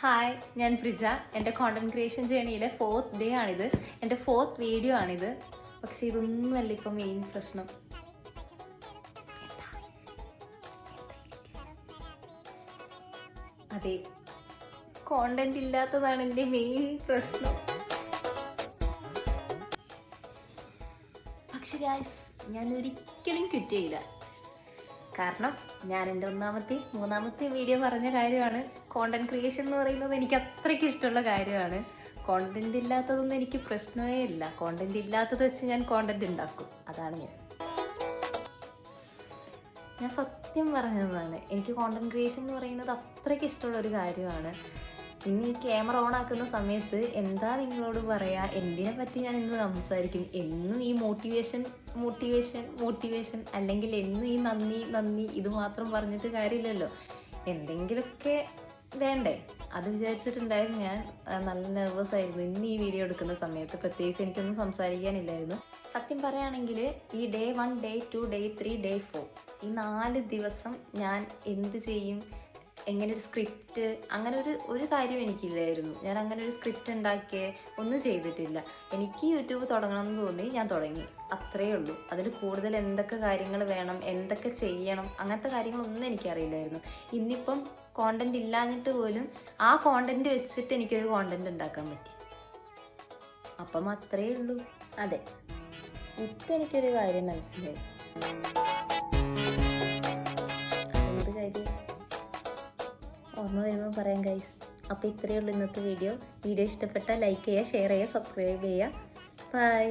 Hi, ഞാൻ ഫ്രിജ. എൻ്റെ content creation ജേണിയിലെ 4th day ആണിത്. എൻ്റെ 4th വീഡിയോ ആണിത്. പക്ഷെ ഇതൊന്നുമല്ല ഇപ്പം മെയിൻ പ്രശ്നം. അതെ, കോണ്ടന്റ് ഇല്ലാത്തതാണ് എൻ്റെ മെയിൻ പ്രശ്നം. പക്ഷെ ഗായ്സ്, ഞാൻ ഒരിക്കലും ക്വിറ്റ് ചെയ്യില്ല. കാരണം ഞാൻ എൻ്റെ മൂന്നാമത്തെ വീഡിയോ പറഞ്ഞ കാര്യമാണ്. കോണ്ടന്റ് ക്രിയേഷൻ എന്ന് പറയുന്നത് എനിക്ക് അത്രയ്ക്ക് ഇഷ്ടമുള്ള കാര്യമാണ്. കോണ്ടന്റ് ഇല്ലാത്തതൊന്നും എനിക്ക് പ്രശ്നമേ ഇല്ല. കോണ്ടന്റ് ഇല്ലാത്തത് വെച്ച് ഞാൻ കോണ്ടന്റ് ഉണ്ടാക്കും. അതാണ് ഞാൻ സത്യം പറഞ്ഞതാണ്. എനിക്ക് കോണ്ടന്റ് ക്രിയേഷൻ എന്ന് പറയുന്നത് അത്രയ്ക്ക് ഇഷ്ടമുള്ള ഒരു കാര്യമാണ്. ഇന്ന് ഈ ക്യാമറ ഓൺ ആക്കുന്ന സമയത്ത് എന്താ നിങ്ങളോട് പറയാ, എന്തിനെ പറ്റി ഞാൻ ഇന്ന് സംസാരിക്കും? എന്നും ഈ മോട്ടിവേഷൻ അല്ലെങ്കിൽ എന്നും ഈ നന്ദി ഇത് മാത്രം പറഞ്ഞിട്ട് കാര്യമില്ലല്ലോ. എന്തെങ്കിലുമൊക്കെ വേണ്ടേ? അത് വിചാരിച്ചിട്ടുണ്ടായിരുന്നു. ഞാൻ നല്ല നെർവസ് ആയിരുന്നു ഇന്ന് ഈ വീഡിയോ എടുക്കുന്ന സമയത്ത്. പ്രത്യേകിച്ച് എനിക്കൊന്നും സംസാരിക്കാനില്ലായിരുന്നു. സത്യം പറയുകയാണെങ്കിൽ ഈ ഡേ 1, ഡേ 2, ഡേ 3, ഡേ 4 ഈ 4 ദിവസം ഞാൻ എന്ത് ചെയ്യും, എങ്ങനെ ഒരു സ്ക്രിപ്റ്റ്, അങ്ങനെ ഒരു കാര്യം എനിക്കില്ലായിരുന്നു. ഞാൻ അങ്ങനെ ഒരു സ്ക്രിപ്റ്റ് ഉണ്ടാക്കിയ ഒന്നും ചെയ്തിട്ടില്ല. എനിക്ക് യൂട്യൂബ് തുടങ്ങണം എന്ന് തോന്നി, ഞാൻ തുടങ്ങി. അത്രയേ ഉള്ളൂ. അതിൽ കൂടുതൽ എന്തൊക്കെ കാര്യങ്ങൾ വേണം, എന്തൊക്കെ ചെയ്യണം, അങ്ങനത്തെ കാര്യങ്ങളൊന്നും എനിക്കറിയില്ലായിരുന്നു. ഇന്നിപ്പം കോണ്ടന്റ് ഇല്ലാഞ്ഞിട്ട് പോലും ആ കോണ്ടന്റ് വെച്ചിട്ട് എനിക്കൊരു കോണ്ടന്റ് ഉണ്ടാക്കാൻ പറ്റി. അപ്പം അത്രയേ ഉള്ളൂ. അതെ, ഇപ്പം എനിക്കൊരു കാര്യം മനസ്സിലായി. ഓർമ്മ വരുമ്പോൾ പറയാം ഗൈസ്. അപ്പോൾ ഇത്രയേ ഉള്ളൂ ഇന്നത്തെ വീഡിയോ. ഇഷ്ടപ്പെട്ടാൽ ലൈക്ക് ചെയ്യുക, ഷെയർ ചെയ്യുക, സബ്സ്ക്രൈബ് ചെയ്യുക. ബൈ.